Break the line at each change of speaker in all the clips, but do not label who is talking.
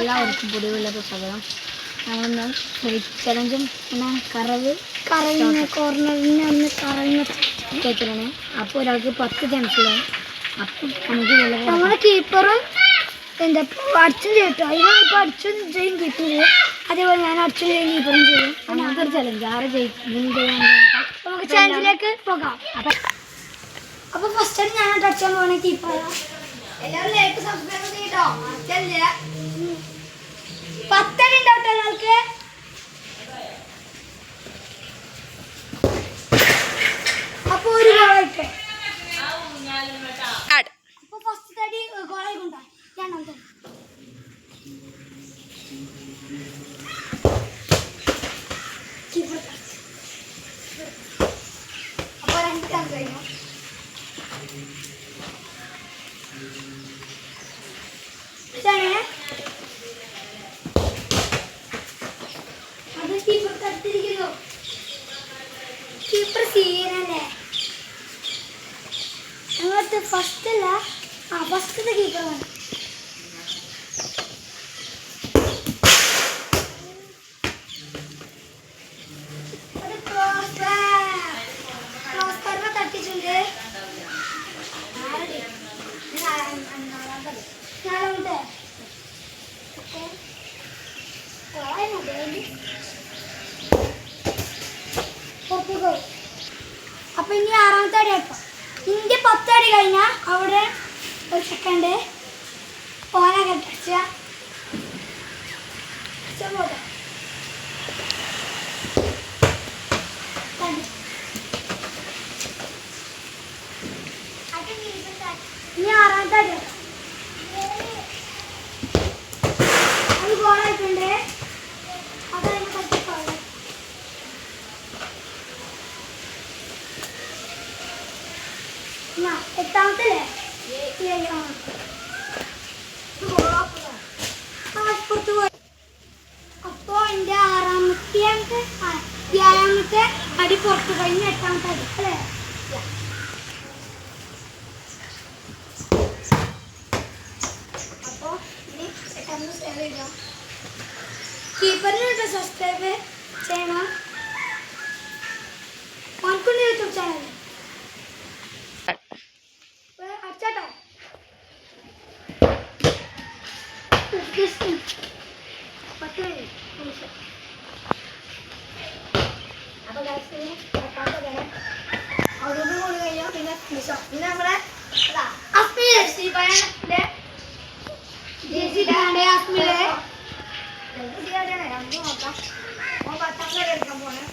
എല്ലാവർക്കും പുതിയ പുസ്തകം ഞങ്ങളൊന്ന് ചലഞ്ചും പിന്നെ കറവിന് കോർണറിന് കേൾക്കലാണ്. അപ്പോൾ ഒരാൾക്ക് 10 ചാൻസിലാണ്. അപ്പം നമുക്ക് നമ്മുടെ കീപ്പറും എന്താ അടിച്ചും ചെയ്തിട്ടോ. ഇവനിപ്പോൾ അടിച്ചും ചെയ്യും കീപ്പറ്, അതേപോലെ ഞാൻ അടിച്ചും ചെയ്യും കീപ്പറും ചെയ്യും. നമുക്കൊരു ചലഞ്ച് ആരെ ജയിക്കും ചെയ്യാൻ നമുക്ക് ചാലഞ്ചിലേക്ക് പോകാം. അപ്പോൾ ഫസ്റ്റ് ഞാൻ അടിച്ചാൻ പോകുന്ന കീപ്പറാണ്. എല്ലാവരും ലൈക്ക് സബ്സ്ക്രൈബ് ചെയ്യട്ടോ. 10 അടി ഉണ്ടാവട്ടെ നിങ്ങൾക്ക്. അപ്പോൾ ഒരു ഗോളായിട്ട് അപ്പോൾ ഫസ്റ്റ് അടി ഗോളായിക്കൊണ്ടാ ഞാൻ അപ്പോൾ 2 ചാൻസ് കഴിഞ്ഞു. അത് കീപ്പർ തടുത്തിരിക്കുന്നു. കീപ്പർ സീനല്ലേ അങ്ങോട്ട് ഫസ്റ്റ് അല്ല, ഫസ്റ്റത്തെ കീപ്പറാണ്. തട്ടിച്ചുണ്ട്. അപ്പൊ ഇനി 6ാമത്തെ അടി ആട്ടോ. ഇന്ത്യ 10 അടി കഴിഞ്ഞാൽ അവിടെ ഒരു സെക്കൻഡ് ഓനെ കെട്ടച്ച പോട്ടെ. ഇനി 6ാമത്തെ അടി ആട്ടോ. അത് ഗോളായിട്ടുണ്ട്. അതതിനെ പറ്റിപ്പോയത് 8ാമത്തല്ലേ പുറത്ത് പോയി. അപ്പോ എൻ്റെ 7ാമത്തെ അടി പുറത്ത് കഴിഞ്ഞ് 8ാമത്തെ അടി അല്ലേ. അപ്പോൾ ഇനി 8ാമത്തെ സേവ് ചെയ്യണം. കീപ്പറിന് സബ്സ്ക്രൈബ് ചെയ്യണം. ഓൺകുണ്ട് യൂട്യൂബ് ചാനൽ അച്ചാട്ടോ. അപ്പോൾ അവരോട് കൂടി കഴിഞ്ഞാൽ പിന്നെ പിന്നെ നമ്മുടെ അസ്മിലെ നോക്കാം. 10ാമത്തെ എടുക്കാൻ പോണേ.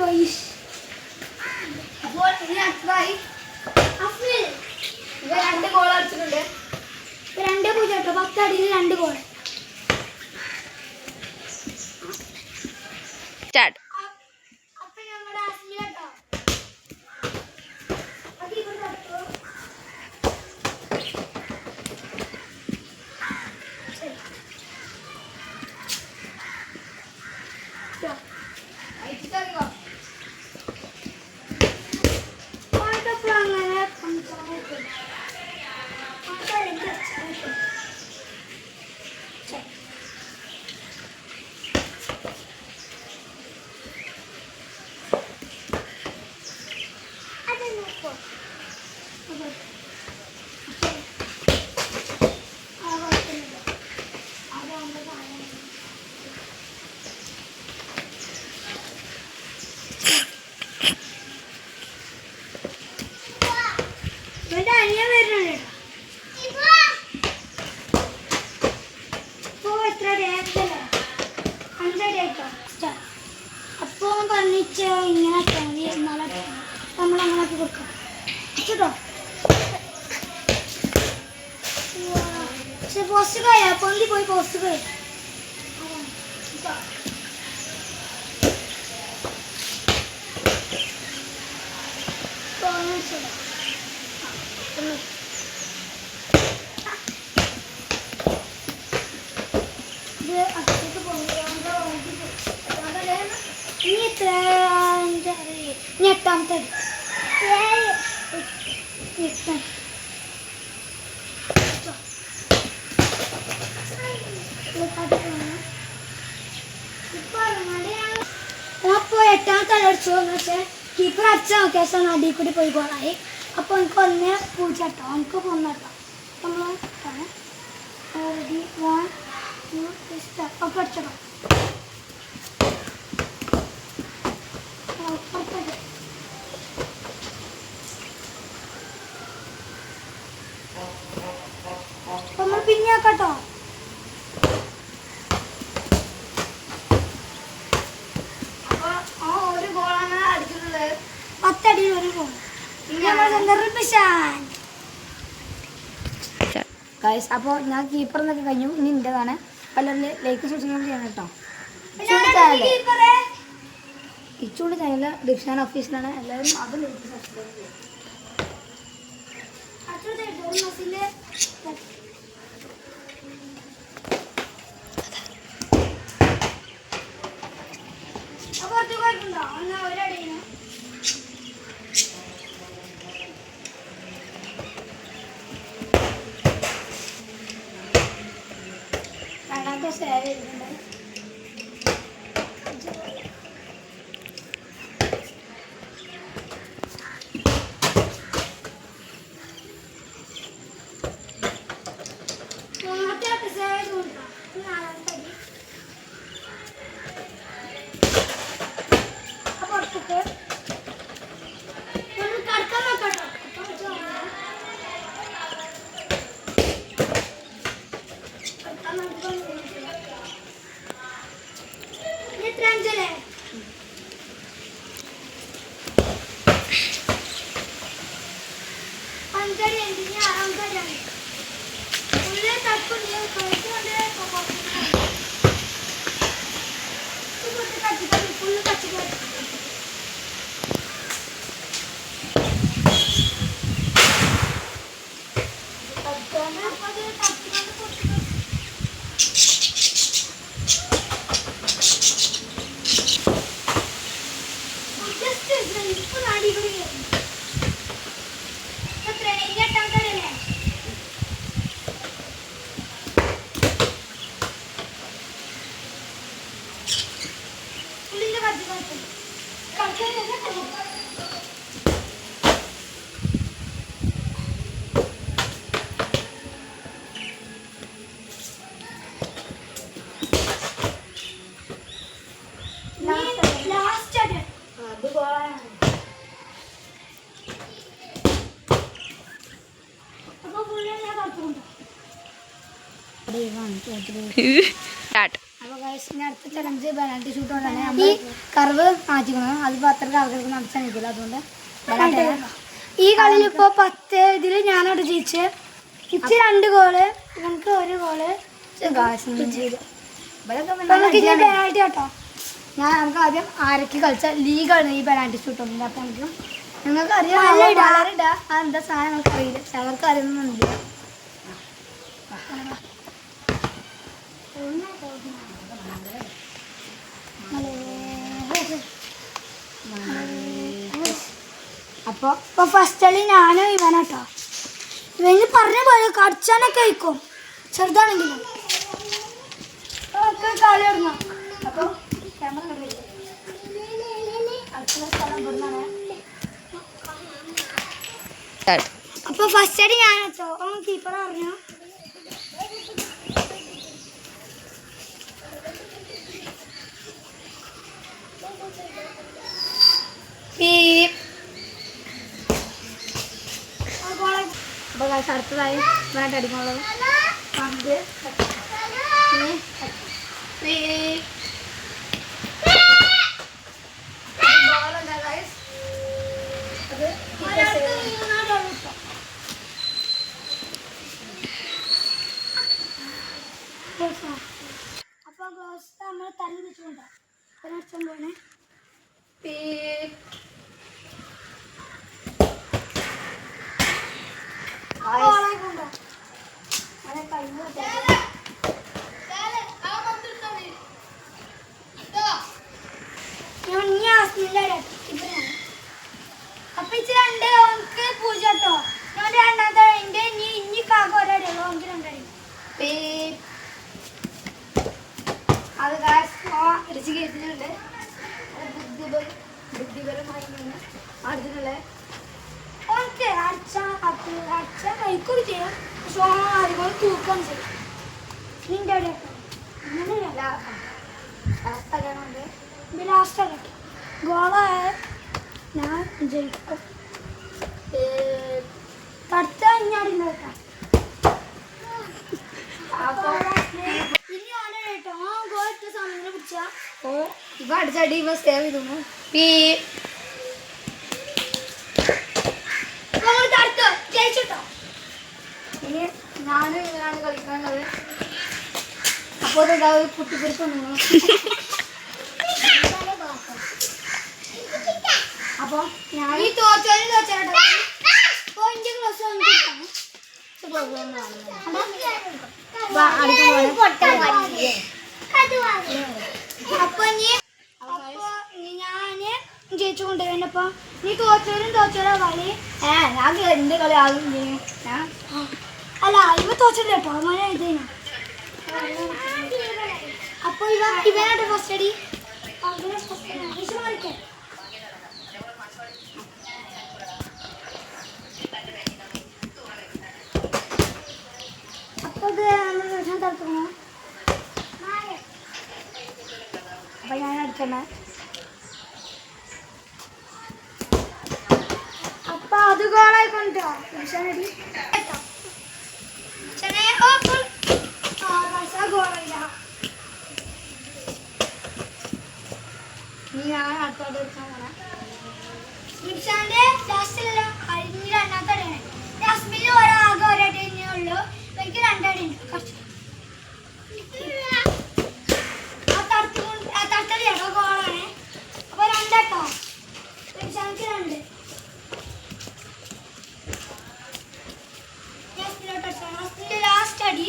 പോയി. അപ്പോൾ ഇനി അടുത്തതായി അസ്മിൽ 2 ഗോൾ അടിച്ചിട്ടുണ്ട്. 2-0 കേട്ടോ. 10 അടിയിൽ 2 ഗോൾ. അപ്പൊ നമ്മുടെ അസ്മിൽ കേട്ടോ. അനിയൻ വരുന്നുണ്ട്. ഇപ്പോൾ എത്ര ഡേറ്റല്ലേ 5 ഡേറ്റോ. അപ്പോൾ പറഞ്ഞിച്ച് ഇങ്ങനെ മതി എന്നാലും നമ്മളങ്ങനെയൊക്കെ കൊടുക്കാം കേട്ടോ. പക്ഷെ പോസ്റ്റ് പോയാ പൊന്തി പോയി പോസ്റ്റ് പോയി. ini 8ാമത്തെ അപ്പോൾ എട്ടാമത്തെ അടിച്ചു പക്ഷേ കീപ്പർ അടിച്ച നോക്കിയാൽ അടിയിൽ കൂടി പോയി ഗോളായി. അപ്പോൾ എനിക്ക് 1-0 കേട്ടോ, എനിക്ക് 1 കേട്ടോ. നമ്മൾ റെഡി 1 2 സ്റ്റെപ്പ് ഒക്കെ അടിച്ചോ. നമ്മൾ പിന്നെ ആക്കാട്ടോ. അപ്പോൾ ആ ഒരു ഗോളാണ് അടിച്ചിട്ടുള്ളത്. 10 അടിയിൽ ഒരു ഗോൾ. അപ്പോൾ ഞാൻ കീപ്പർ എന്നൊക്കെ കഴിഞ്ഞു. ഇനി എൻ്റെതാണ്. പലരും ലൈക്ക് സബ്സ്ക്രൈബ് ചെയ്യണം കേട്ടോ. ഇച്ചൂടെ ചാനൽ ദിർഷാൻ ഓഫീസിലാണ്. എല്ലാവരും അത് ലൈക്ക് സബ്സ്ക്രൈബ് ചെയ്യണം. രണ്ടാമത്തെ സേവ് ചെയ്തിട്ടുണ്ട്. മൂന്നാമത്തെ സേവ് ചെയ്തിട്ടുണ്ടോ? നാലാമത്തെ അടി പുറത്തേക്ക് നമ്മൾ കടക്കാൻ നോക്കട്ടോ. എത്രഞ്ചല്ലേ അഞ്ചടി എന്തിന് 6 അടിയാണ്. ഉള്ളിൽ തപ്പുണ്ട് ഫുള്ള് കച്ചിട്ട് അടുത്ത ചലഞ്ച് പെനാൽറ്റി ഷൂട്ട് കൊണ്ടാണ്. നമ്മൾ കർവ് മാറ്റിക്കണം. അതിപ്പോൾ അത്ര ആൾക്കാർക്ക് നടത്താൻ നിൽക്കില്ല. അതുകൊണ്ട് ഈ കളിയിൽ ഇപ്പോൾ 10 ഇതിൽ ഞാനവിടെ ജയിച്ച്. ഇച്ച് 2 ഗോള്, നമുക്ക് 1 ഗോള്. പെനാൽറ്റി കേട്ടോ. നമുക്ക് ആദ്യം ആരൊക്കെ കളിച്ച ലീഗാണ് ഈ പെനാൽറ്റി ഷൂട്ട് ഉണ്ട്. അപ്പം നിങ്ങൾക്ക് അറിയാം എന്താ സാധനം നമുക്ക് അറിയില്ല. ചിലർക്ക് അറിയുന്നില്ല. അപ്പോൾ ഫസ്റ്റ് കളി ഞാനും ഇവനാട്ടോ. ഇവന് പറഞ്ഞ പോലെ കടിച്ചാനൊക്കെ കഴിക്കും ചെറുതാണെങ്കിലും. കളി തുടങ്ങാം. അപ്പോൾ ക്യാമറ അപ്പോൾ ഫസ്റ്റ് അടി ഞാൻ വെച്ചോ. കീപ്പർ പറഞ്ഞു അപ്പോൾ അടുത്തതായി വേണ്ട അടിക്കുള്ളത് പന്ത് അപ്പോൾ ഗ്ലോസ് നമ്മൾ തല്ലി വെച്ചുകൊണ്ടോ ഒരർത്ഥം പോണേ. അപ്പൊ ഇച്ചിരി 2-0 കേട്ടോ. ആകെ ഒരടിയുള്ളൂ, എനിക്ക് രണ്ടടി. അത് ഇറച്ചി കയറ്റിട്ടുണ്ട്. ബുദ്ധിപരമായി അടുത്തിട്ടുള്ള ഓക്കെ അച്ഛ കഴിക്കുകയും ചെയ്യാം. പക്ഷെ അതുപോലെ തൂക്കം ചെയ്യും. നിന്റെ അവിടെ ലാസ്റ്റ് കേട്ടോ ഗോളായ ഞാൻ ജയിക്കും. അടുത്ത ഇഞ്ഞാടില്ല കേട്ടോ. ഇനി ആന കേട്ടോ ഗോൾ ഇട്ട സമയം പിടിച്ചാ ഇവ അടിച്ചടി ഇവ സേവ് ചെയ്തു. ജയിച്ചിട്ടോ. ഇനി ഞാനാണ് കളിക്കാനുള്ളത്. അപ്പോൾ കുട്ടിപ്പിടിപ്പ് അപ്പൊ ഞാൻ ഈ തോറ്റാലും തോച്ചാട്ടോ അപ്പൊ ഞാന് ജയിച്ചു കൊണ്ടുവരുന്നപ്പോ നീ തോച്ചാലും കളി ഞാൻ എന്റെ കളി ആകും. അല്ല ഇവ തോച്ചില്ല കേട്ടോ അങ്ങനെ ഇതേനു. അപ്പൊ ഇവനായിട്ട് ഫസ്റ്റ് അടി അപ്പൊ ഇത് തടുക്കണം. അപ്പൊ ഞാൻ അടിച്ചോണേ. അപ്പൊ അത് ഗോളായിക്കൊണ്ടോ അടി ഗോളില്ല. ഞാൻ അടുത്തോട്ട് എടുക്കാൻ പോണേ. നിമിഷാന്റെ ലാസ്റ്റിലല്ലോ കഴിഞ്ഞ രണ്ടാമത്തെ അടിയാണ്. ജാസ്മിനിൽ ആകെ ഒരടി തന്നെയേ ഉള്ളൂ. എനിക്ക് രണ്ടടി ഉണ്ട്. കുറച്ച് തട്ടടി കേട്ടോ ഗോളാണ്. അപ്പൊ രണ്ടട്ടോ നിമിഷാనికి രണ്ട്. ജാസ്മിനിലോട്ട് ലാസ്റ്റ് അടി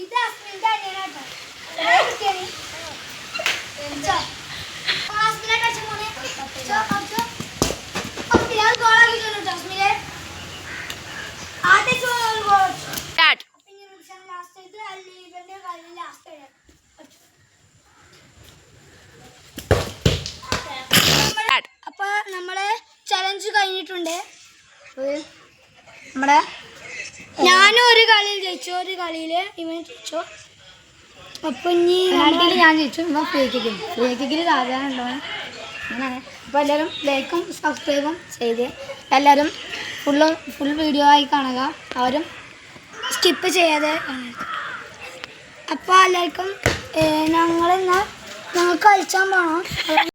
ഇത് അസ്മിന്റെ അടിയാട്ടോ. അപ്പൊ നമ്മളെ ചലഞ്ച് കഴിഞ്ഞിട്ടുണ്ട്. നമ്മുടെ ഞാനും ഒരു കളിയിൽ ജയിച്ചു, ഒരു കളിയില് ഇവൻ ജയിച്ചു. അപ്പൊ ഇനി ഞാൻ ജയിച്ചു. ഇവ ഫ്രീ കിക്കിൽ സാധാരണ ഉണ്ടാവും അങ്ങനെ. അപ്പോൾ എല്ലാവരും ലൈക്കും സബ്സ്ക്രൈബും ചെയ്ത് എല്ലാവരും ഫുൾ വീഡിയോ ആയി കാണുക. അവരും സ്കിപ്പ് ചെയ്യാതെ കാണുക. അപ്പോൾ എല്ലാവർക്കും ഞങ്ങൾ കളിച്ചാൻ പോകണം.